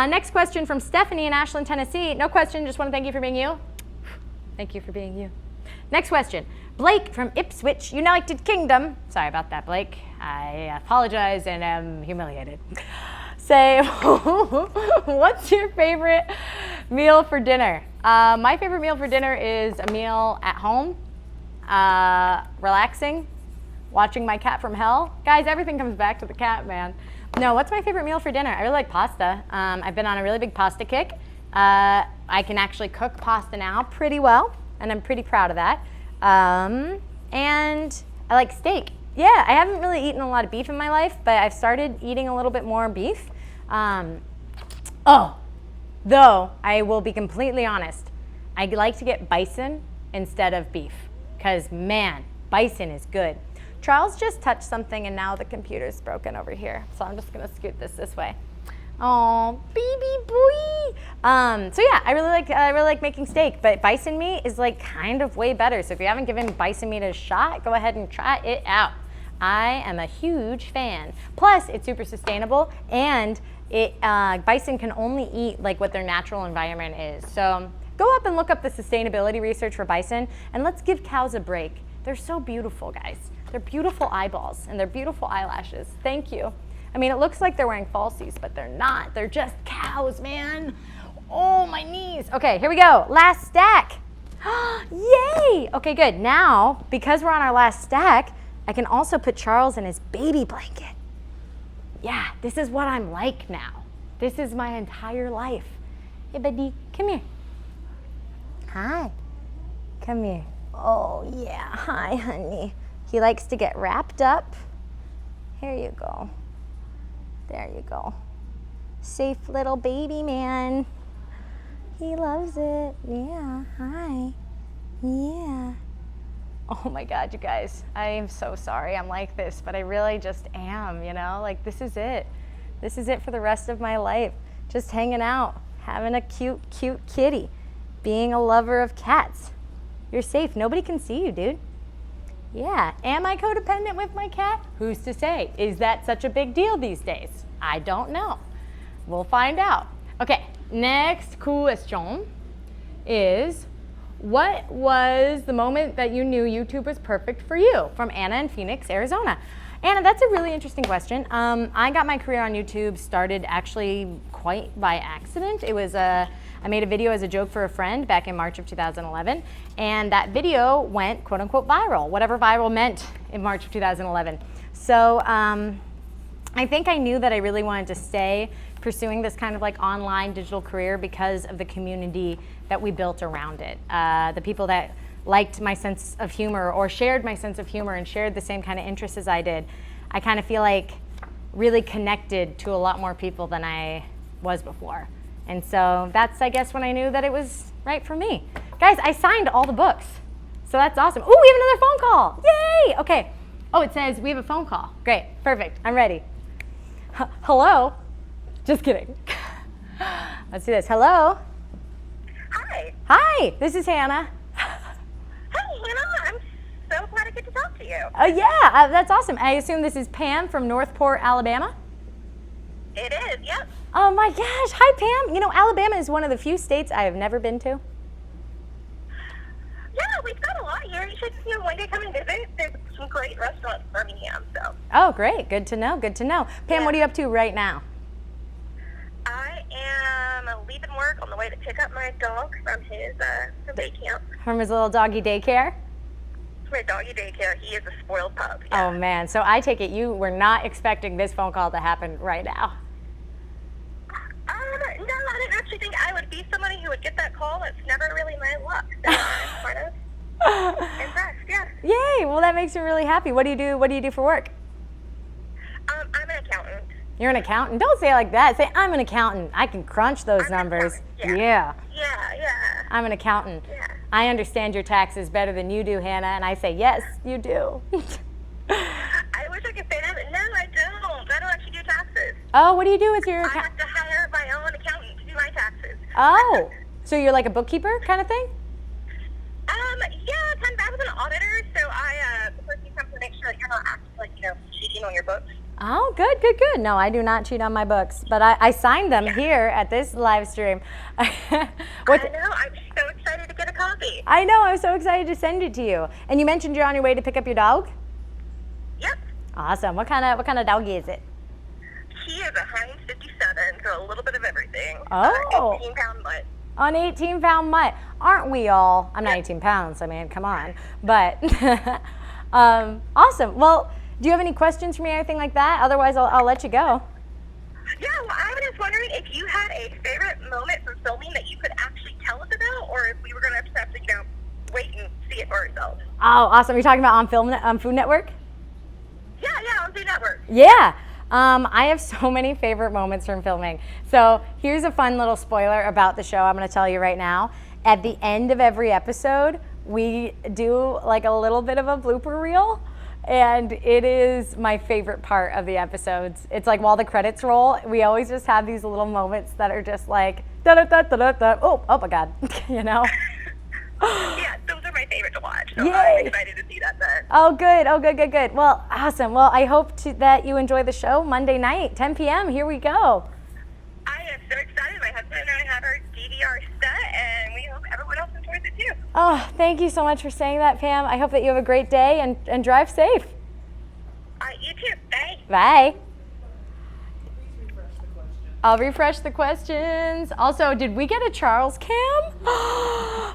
Next question from Stephanie in Ashland, Tennessee. No question, just want to thank you for being you. Thank you for being you. Next question. Blake from Ipswich, United Kingdom. Sorry about that, Blake. I apologize and am humiliated. Say, what's your favorite meal for dinner? My favorite meal for dinner is a meal at home, relaxing, watching my cat from hell. Guys, everything comes back to the cat, man. No, what's my favorite meal for dinner? I really like pasta. I've been on a really big pasta kick. I can actually cook pasta now pretty well, and I'm pretty proud of that. And I like steak. Yeah, I haven't really eaten a lot of beef in my life, but I've started eating a little bit more beef. Though I will be completely honest, I like to get bison instead of beef, because man, bison is good. Charles just touched something and now the computer's broken over here. So I'm just gonna scoot this way. Oh, baby boy. So yeah, I really like making steak, but bison meat is like kind of way better. So if you haven't given bison meat a shot, go ahead and try it out. I am a huge fan. Plus, it's super sustainable, and bison can only eat like what their natural environment is. So go up and look up the sustainability research for bison, and let's give cows a break. They're so beautiful, guys. They're beautiful eyeballs and they're beautiful eyelashes. Thank you. I mean, it looks like they're wearing falsies, but they're not. They're just cows, man. Oh, my knees. Okay, here we go. Last stack. Yay! Okay, good. Now, because we're on our last stack, I can also put Charles in his baby blanket. Yeah, this is what I'm like now. This is my entire life. Hey, buddy, come here. Hi. Come here. Oh, yeah. Hi, honey. He likes to get wrapped up. Here you go. There you go. Safe little baby man. He loves it. Yeah. Hi. Yeah. Oh my God, you guys. I am so sorry I'm like this, but I really just am, you know? Like, this is it. This is it for the rest of my life. Just hanging out, having a cute, cute kitty, being a lover of cats. You're safe. Nobody can see you, dude. Yeah. Am I codependent with my cat? Who's to say? Is that such a big deal these days? I don't know. We'll find out. Okay, next question is, what was the moment that you knew YouTube was perfect for you? From Anna in Phoenix, Arizona. Anna, that's a really interesting question. I got my career on YouTube started actually quite by accident. It was I made a video as a joke for a friend back in March of 2011, and that video went quote unquote viral, whatever viral meant in March of 2011. So I think I knew that I really wanted to stay pursuing this kind of like online digital career because of the community that we built around it. The people that liked my sense of humor or shared my sense of humor and shared the same kind of interests as I did. I kind of feel like really connected to a lot more people than I was before. And so that's, I guess, when I knew that it was right for me. Guys, I signed all the books. So that's awesome. Oh, we have another phone call. Yay! Okay. Oh, it says we have a phone call. Great. Perfect. I'm ready. Hello? Just kidding. Let's do this. Hello? Hi. Hi. This is Hannah. Hey, Hannah. I'm so glad I get to talk to you. Yeah, that's awesome. I assume this is Pam from Northport, Alabama? It is, yep. Oh my gosh. Hi, Pam. You know, Alabama is one of the few states I have never been to. Yeah, we've got a lot here. You should one day come and visit. There's some great restaurants in Birmingham, so. Oh, great. Good to know. Good to know. Pam, Yeah. what are you up to right now? I am leaving work on the way to pick up my dog from his from day camp. From his little doggy daycare? For doggy daycare. He is a spoiled pup. Yeah. Oh man, so I take it you were not expecting this phone call to happen right now. No, I didn't actually think I would be somebody who would get that call. That's never really my luck. So I'm sort of impressed, yeah. Yay! Well, that makes me really happy. What do you do? What do you do for work? I'm an accountant. You're an accountant? Don't say it like that. Say, I'm an accountant. I can crunch those I'm an numbers. accountant, Yeah. Yeah. I'm an accountant. Yeah. I understand your taxes better than you do, Hannah, and I say, yes, you do. I wish I could say that, but no, I don't. I don't actually do taxes. Oh, what do you do with your I account? have to hire my own accountant to do my taxes. Oh, so you're like a bookkeeper kind of thing? Yeah, kind of. I was an auditor, so the person comes to make sure that you're not actually, cheating on your books. Oh, good, good, good. No, I do not cheat on my books, but I signed them here at this live stream. I know. I'm so excited to get a copy. I know. I'm so excited to send it to you. And you mentioned you're on your way to pick up your dog? Yep. Awesome. What kind of doggy is it? He is a Heinz 57, so a little bit of everything. Oh. 18-pound mutt. An 18-pound mutt. Aren't we all? I'm not 18 pounds. I mean, come on. But awesome. Well, do you have any questions for me or anything like that? Otherwise, I'll let you go. Yeah, well, I was just wondering if you had a favorite moment from filming that you could actually tell us about, or if we were going to have to, wait and see it for ourselves. Oh, awesome. You're talking about on Food Network? Yeah, on Food Network. Yeah. I have so many favorite moments from filming. So here's a fun little spoiler about the show I'm going to tell you right now. At the end of every episode, we do like a little bit of a blooper reel. And it is my favorite part of the episodes. It's like while the credits roll, we always just have these little moments that are just like, da-da-da-da-da-da. Oh my God, Yeah, those are my favorite to watch. So Yay. I'm excited to see that then. Oh, good. Well, awesome. Well, I hope that you enjoy the show Monday night, 10 p.m. Here we go. I am so excited. My husband and I have our DVR set, and we hope everyone else enjoys it too. Oh, thank you so much for saying that, Pam. I hope that you have a great day and drive safe. You too. Bye. Bye. Please refresh the question. I'll refresh the questions. Also, did we get a Charles cam?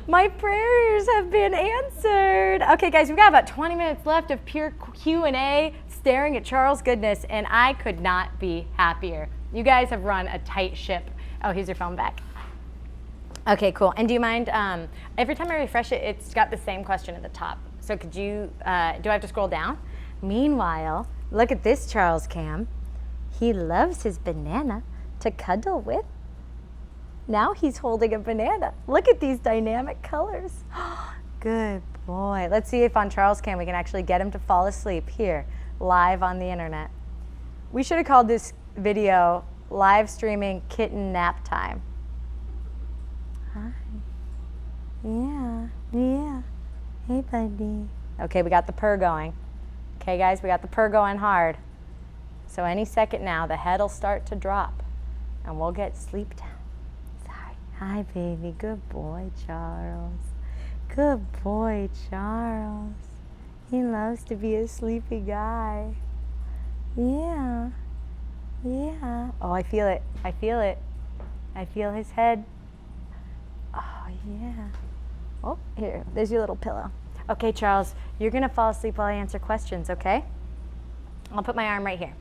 My prayers have been answered. Okay, guys, we've got about 20 minutes left of pure Q&A, staring at Charles' goodness, and I could not be happier. You guys have run a tight ship. Oh, here's your phone back. Okay, cool. And do you mind, every time I refresh it, it's got the same question at the top. So could you, do I have to scroll down? Meanwhile, look at this Charles cam. He loves his banana to cuddle with. Now he's holding a banana. Look at these dynamic colors. Good boy. Let's see if on Charles cam we can actually get him to fall asleep here, live on the internet. We should have called this video live streaming kitten nap time. Hi. Yeah. Hey, buddy. Okay, we got the purr going. Okay, guys, we got the purr going hard. So any second now, the head will start to drop, and we'll get sleep down. Sorry. Hi, baby. Good boy, Charles. Good boy, Charles. He loves to be a sleepy guy. Yeah. Oh, I feel it. I feel his head. Oh, yeah. Oh, here. There's your little pillow. Okay, Charles, you're going to fall asleep while I answer questions, okay? I'll put my arm right here.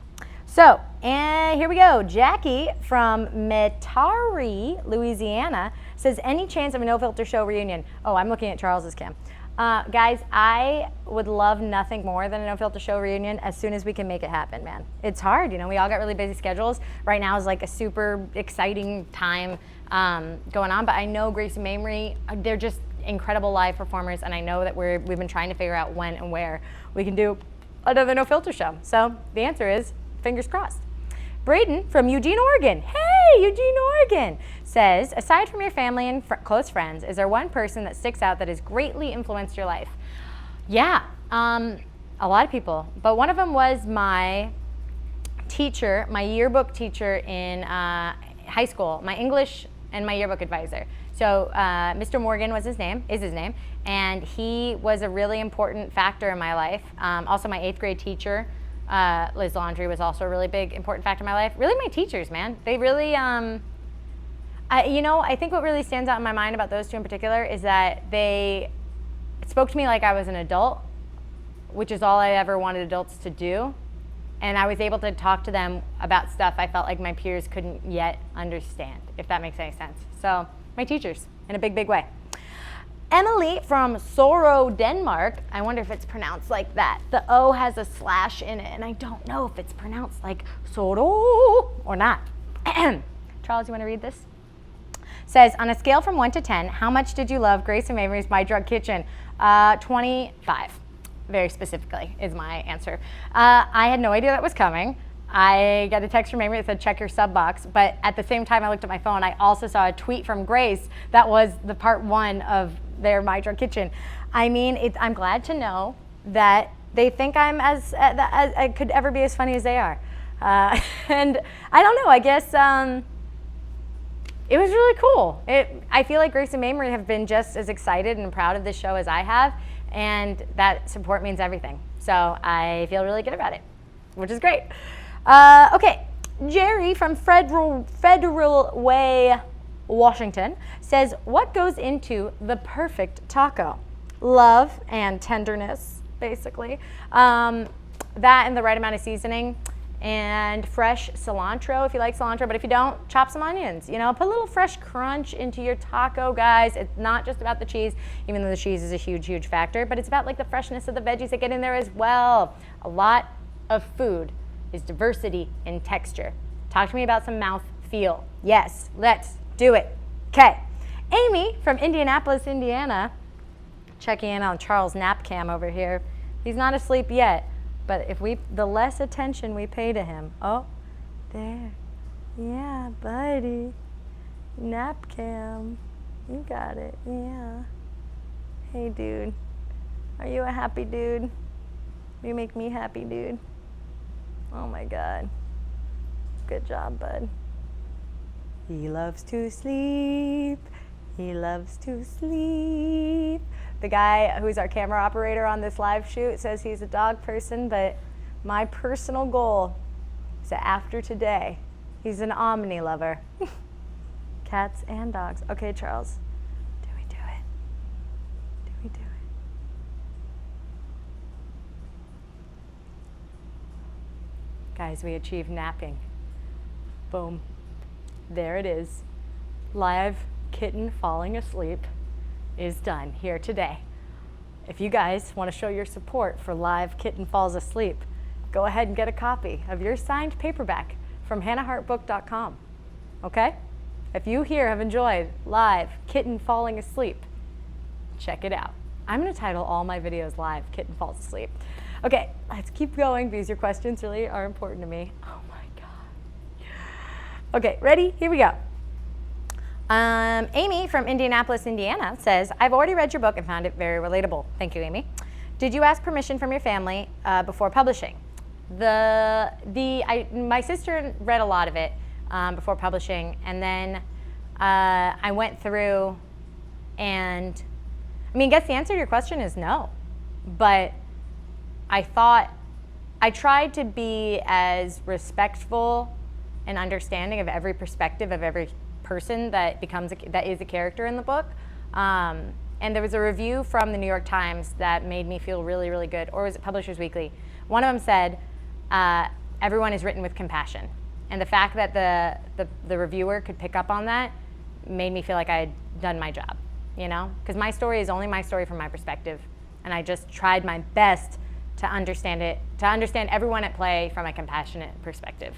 So, and here we go. Jackie from Metairie, Louisiana, says, any chance of a No Filter Show reunion? Oh, I'm looking at Charles's cam. Guys, I would love nothing more than a No Filter Show reunion as soon as we can make it happen, man. It's hard, we all got really busy schedules. Right now is like a super exciting time going on, but I know Grace and Mamrie, they're just incredible live performers, and I know that we've been trying to figure out when and where we can do another No Filter Show. So the answer is fingers crossed. Braden from Eugene, Oregon. Hey, Eugene, Oregon, says, aside from your family and close friends, is there one person that sticks out that has greatly influenced your life? Yeah, a lot of people, but one of them was my teacher, my yearbook teacher in high school, my English and my yearbook advisor. So Mr. Morgan is his name, and he was a really important factor in my life. Also my 8th grade teacher, Liz Laundrie, was also a really big, important factor in my life. Really my teachers, man. They really, I think what really stands out in my mind about those two in particular is that they spoke to me like I was an adult, which is all I ever wanted adults to do. And I was able to talk to them about stuff I felt like my peers couldn't yet understand, if that makes any sense. So my teachers, in a big, big way. Emily from Soro, Denmark. I wonder if it's pronounced like that. The O has a slash in it, and I don't know if it's pronounced like Soro or not. Charles, you want to read this? Says, on a scale from 1 to 10, how much did you love Grace and Mamrie's My Drug Kitchen? 25, very specifically, is my answer. I had no idea that was coming. I got a text from Mamrie that said, check your sub box, but at the same time I looked at my phone, I also saw a tweet from Grace that was the part 1 of their My Drunk Kitchen. I mean, I'm glad to know that they think I'm as I could ever be as funny as they are. And I don't know, I guess it was really cool. I feel like Grace and Mamrie have been just as excited and proud of this show as I have, and that support means everything. So I feel really good about it, which is great. Okay, Jerry from Federal Way, Washington says, what goes into the perfect taco? Love and tenderness, basically. That and the right amount of seasoning and fresh cilantro if you like cilantro, but if you don't, chop some onions. You know, put a little fresh crunch into your taco, guys. It's not just about the cheese, even though the cheese is a huge, huge factor, but it's about like the freshness of the veggies that get in there as well. A lot of food is diversity in texture. Talk to me about some mouth feel. Yes, let's do it. Okay, Amy from Indianapolis, Indiana, checking in on Charles' nap cam over here. He's not asleep yet, but the less attention we pay to him. Oh, there. Yeah, buddy. Nap cam. You got it. Yeah. Hey, dude. Are you a happy dude? You make me happy, dude. Oh my God. Good job, bud. He loves to sleep. He loves to sleep. The guy who's our camera operator on this live shoot says he's a dog person, but my personal goal is that after today, he's an omni lover. Cats and dogs. Okay, Charles, do we do it? Do we do it? Guys, we achieved napping. Boom. There it is. Live kitten falling asleep is done here today. If you guys want to show your support for Live Kitten Falls Asleep, go ahead and get a copy of your signed paperback from hannahhartbook.com. Okay? If you here have enjoyed Live Kitten Falling Asleep, check it out. I'm going to title all my videos Live Kitten Falls Asleep. Okay, let's keep going because your questions really are important to me. Oh my God. Okay, ready? Here we go. Amy from Indianapolis, Indiana says, I've already read your book and found it very relatable. Thank you, Amy. Did you ask permission from your family before publishing? My sister read a lot of it before publishing, and then I went through and, I mean, I guess the answer to your question is no. But I tried to be as respectful and understanding of every perspective of every person that is a character in the book. And there was a review from the New York Times that made me feel really, really good, or was it Publishers Weekly? One of them said, everyone is written with compassion. And the fact that the reviewer could pick up on that made me feel like I had done my job, you know? Because my story is only my story from my perspective. And I just tried my best to understand it, to understand everyone at play from a compassionate perspective.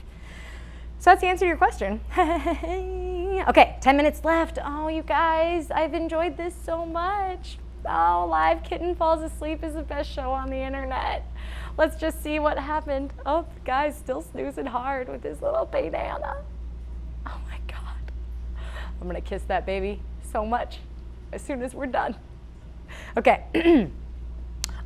So that's the answer to your question. Okay, 10 minutes left. Oh, you guys, I've enjoyed this so much. Oh, Live Kitten Falls Asleep is the best show on the internet. Let's just see what happened. Oh, the guy's still snoozing hard with his little banana. Oh my God. I'm gonna kiss that baby so much as soon as we're done. Okay.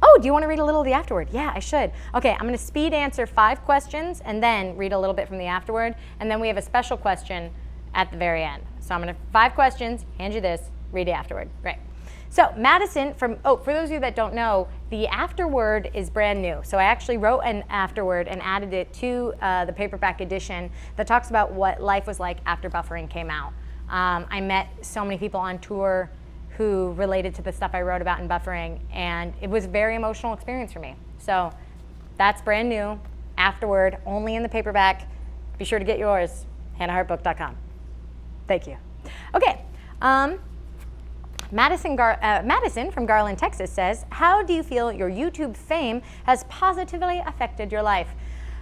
Oh, do you want to read a little of the afterword? Yeah, I should. Okay, I'm going to speed answer 5 questions and then read a little bit from the afterword. And then we have a special question at the very end. So I'm going to 5 questions, hand you this, read the afterword. Great. So Madison for those of you that don't know, the afterword is brand new. So I actually wrote an afterword and added it to the paperback edition that talks about what life was like after Buffering came out. I met so many people on tour who related to the stuff I wrote about in Buffering, and it was a very emotional experience for me. So that's brand new, afterward, only in the paperback. Be sure to get yours, hannahhartbook.com. Thank you. Okay, Madison from Garland, Texas says, how do you feel your YouTube fame has positively affected your life?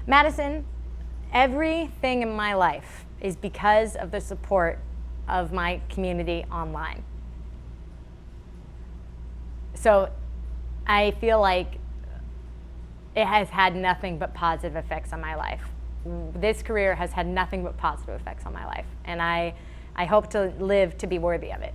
Madison, everything in my life is because of the support of my community online. So I feel like it has had nothing but positive effects on my life. This career has had nothing but positive effects on my life, and I hope to live to be worthy of it.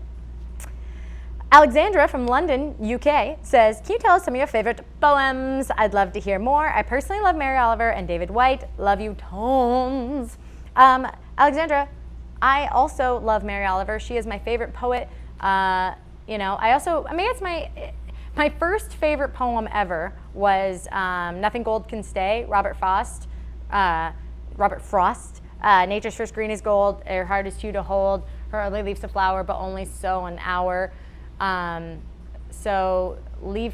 Alexandra from London, UK says, can you tell us some of your favorite poems? I'd love to hear more. I personally love Mary Oliver and David White. Love you tons. Alexandra, I also love Mary Oliver. She is my favorite poet. It's my first favorite poem ever was Nothing Gold Can Stay, Robert Frost. Nature's first green is gold, her heart is two to hold, her early leaves a flower, but only so an hour. So leaf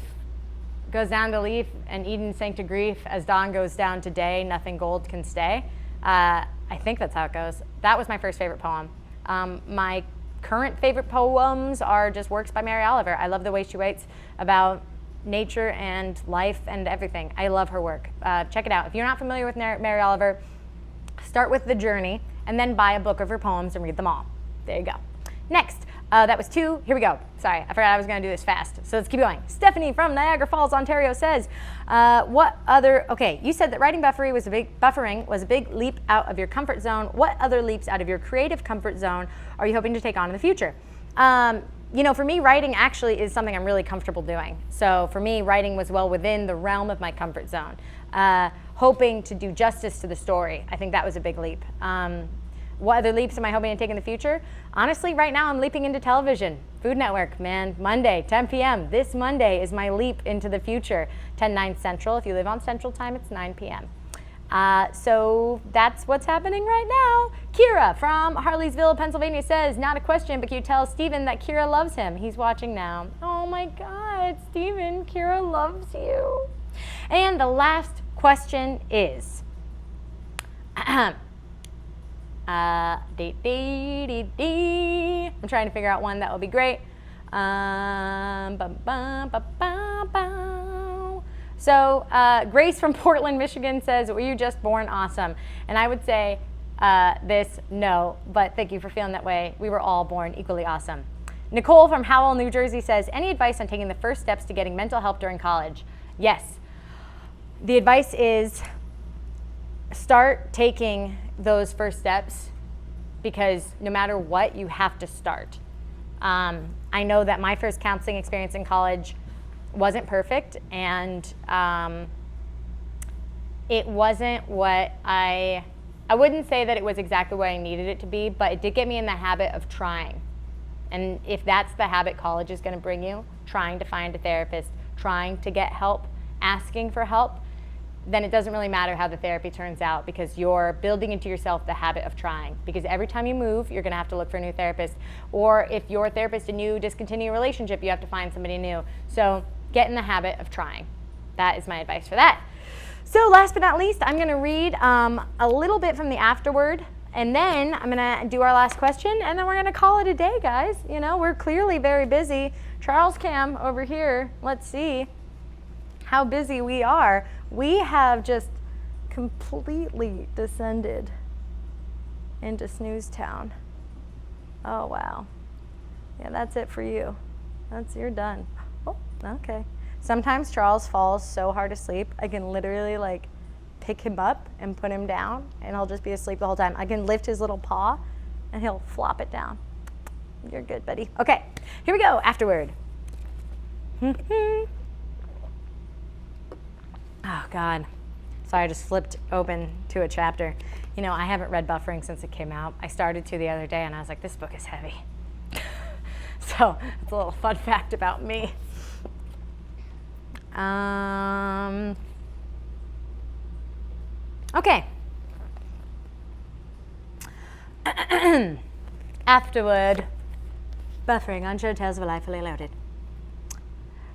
goes down to leaf, and Eden sank to grief. As dawn goes down to day, nothing gold can stay. I think that's how it goes. That was my first favorite poem. My current favorite poems are just works by Mary Oliver. I love the way she writes about nature and life and everything. I love her work. Check it out. If you're not familiar with Mary Oliver, start with The Journey and then buy a book of her poems and read them all. There you go. Next, that was 2. Here we go. Sorry, I forgot I was going to do this fast. So let's keep going. Stephanie from Niagara Falls, Ontario says, you said that writing buffering was a big leap out of your comfort zone. What other leaps out of your creative comfort zone are you hoping to take on in the future? For me, writing actually is something I'm really comfortable doing. So for me, writing was well within the realm of my comfort zone. Hoping to do justice to the story, I think that was a big leap. What other leaps am I hoping to take in the future? Honestly, right now I'm leaping into television. Food Network, man, Monday, 10 p.m. This Monday is my leap into the future. 10/9 Central. If you live on Central Time, it's 9 p.m. So that's what's happening right now. Kira from Harleysville, Pennsylvania says, not a question, but can you tell Steven that Kira loves him? He's watching now. Oh my God, Steven, Kira loves you. And the last question is, I'm trying to figure out one that will be great. So Grace from Portland, Michigan says, were you just born awesome? And I would say no, but thank you for feeling that way. We were all born equally awesome. Nicole from Howell, New Jersey says, any advice on taking the first steps to getting mental help during college? Yes. The advice is start taking those first steps, because no matter what, you have to start. I know that my first counseling experience in college wasn't perfect, and it wasn't what I wouldn't say that it was exactly what I needed it to be, but it did get me in the habit of trying. And if that's the habit college is going to bring you, trying to find a therapist, trying to get help, asking for help, then it doesn't really matter how the therapy turns out, because you're building into yourself the habit of trying. Because every time you move, you're going to have to look for a new therapist. Or if your therapist and you discontinue a relationship, you have to find somebody new. So get in the habit of trying. That is my advice for that. So last but not least, I'm going to read a little bit from the afterword, and then I'm going to do our last question, and then we're going to call it a day, guys. You know, we're clearly very busy. Charles Cam over here, let's see how busy we are. We have just completely descended into snooze town. Oh, wow. Yeah, that's it for you. You're done. Oh, okay. Sometimes Charles falls so hard asleep, I can literally pick him up and put him down, and he'll just be asleep the whole time. I can lift his little paw and he'll flop it down. You're good, buddy. Okay, here we go, afterward. Oh, God. Sorry, I just flipped open to a chapter. You know, I haven't read Buffering since it came out. I started to the other day, and I was like, this book is heavy. So, it's a little fun fact about me. Okay. Afterward. Buffering on Show Tales of a Life Fully Loaded.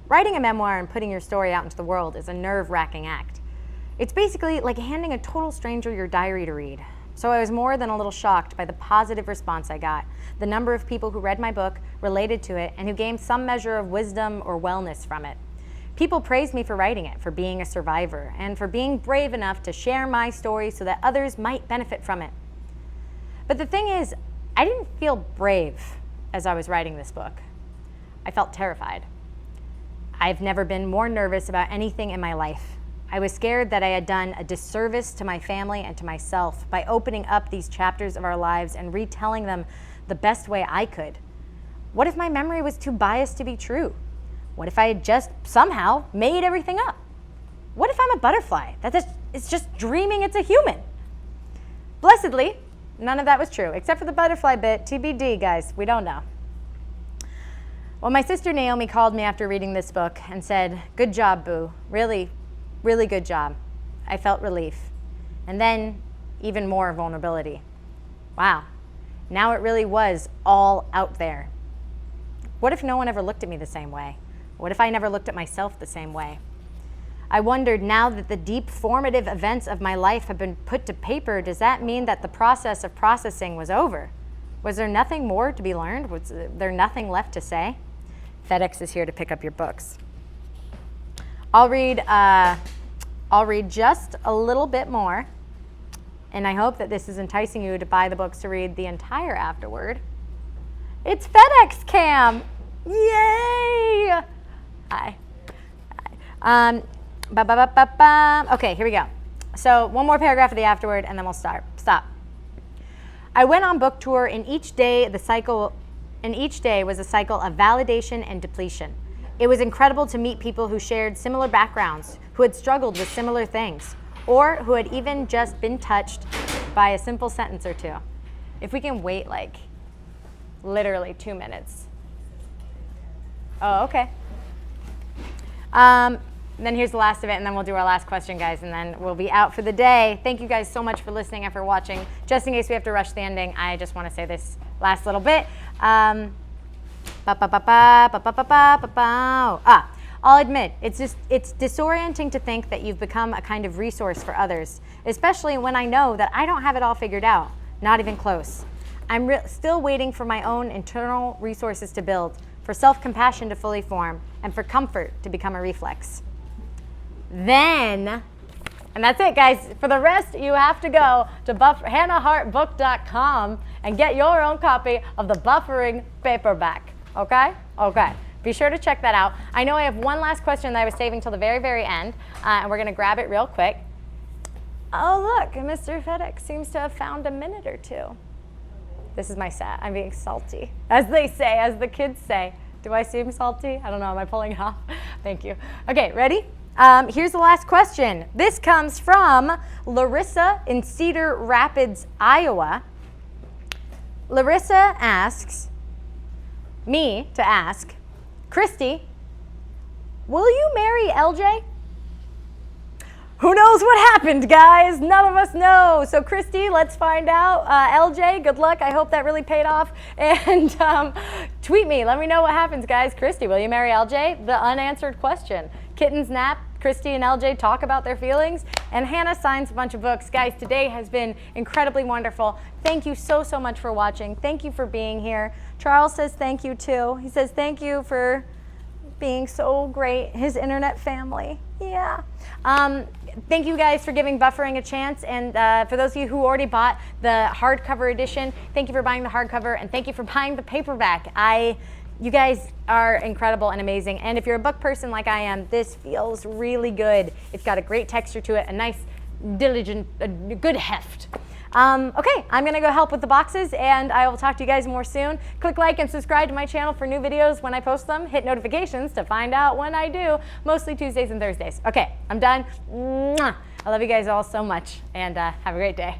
Writing a memoir and putting your story out into the world is a nerve-wracking act. It's basically like handing a total stranger your diary to read. So I was more than a little shocked by the positive response I got, the number of people who read my book, related to it, and who gained some measure of wisdom or wellness from it. People praised me for writing it, for being a survivor, and for being brave enough to share my story so that others might benefit from it. But the thing is, I didn't feel brave as I was writing this book. I felt terrified. I've never been more nervous about anything in my life. I was scared that I had done a disservice to my family and to myself by opening up these chapters of our lives and retelling them the best way I could. What if my memory was too biased to be true? What if I had just somehow made everything up? What if I'm a butterfly it's just dreaming it's a human? Blessedly, none of that was true, except for the butterfly bit. TBD, guys, we don't know. Well, my sister Naomi called me after reading this book and said, "Good job, Boo. Really, really good job." I felt relief. And then even more vulnerability. Wow, now it really was all out there. What if no one ever looked at me the same way? What if I never looked at myself the same way? I wondered, now that the deep formative events of my life have been put to paper, does that mean that the process of processing was over? Was there nothing more to be learned? Was there nothing left to say? FedEx is here to pick up your books. I'll read just a little bit more, and I hope that this is enticing you to buy the books to read the entire afterword. It's FedEx Cam! Yay! Hi. Okay, here we go. So one more paragraph of the afterword, and then we'll stop. I went on book tour, and each day was a cycle of validation and depletion. It was incredible to meet people who shared similar backgrounds, who had struggled with similar things, or who had even just been touched by a simple sentence or two. If we can wait like literally 2 minutes. Oh, okay. Then here's the last of it, and then we'll do our last question, guys, and then we'll be out for the day. Thank you guys so much for listening and for watching. Just in case we have to rush the ending, I just want to say this last little bit. I'll admit, it's disorienting to think that you've become a kind of resource for others, especially when I know that I don't have it all figured out, not even close. I'm still waiting for my own internal resources to build, for self-compassion to fully form, and for comfort to become a reflex. Then, and that's it, guys. For the rest, you have to go to hannahhartbook.com and get your own copy of the Buffering Paperback. Okay? Okay. Be sure to check that out. I know I have one last question that I was saving till the very, very end, and we're going to grab it real quick. Oh, look, Mr. FedEx seems to have found a minute or two. This is my set. I'm being salty, as they say, as the kids say. Do I seem salty? I don't know. Am I pulling it off? Thank you. Okay, ready? Here's the last question. This comes from Larissa in Cedar Rapids, Iowa. Larissa asks me to ask, Christy, will you marry LJ? Who knows what happened, guys? None of us know. So Christy, let's find out. LJ, good luck. I hope that really paid off. And tweet me. Let me know what happens, guys. Christy, will you marry LJ? The unanswered question. Kittens nap. Christy and LJ talk about their feelings. And Hannah signs a bunch of books. Guys, today has been incredibly wonderful. Thank you so, so much for watching. Thank you for being here. Charles says thank you, too. He says thank you for being so great. His internet family. Yeah. Thank you guys for giving Buffering a chance, and for those of you who already bought the hardcover edition, thank you for buying the hardcover, and thank you for buying the paperback. You guys are incredible and amazing, and if you're a book person like I am, this feels really good. It's got a great texture to it, a nice, diligent, good heft. Okay, I'm gonna go help with the boxes, and I will talk to you guys more soon. Click like and subscribe to my channel for new videos when I post them. Hit notifications to find out when I do, mostly Tuesdays and Thursdays. Okay, I'm done. Mwah. I love you guys all so much, and have a great day.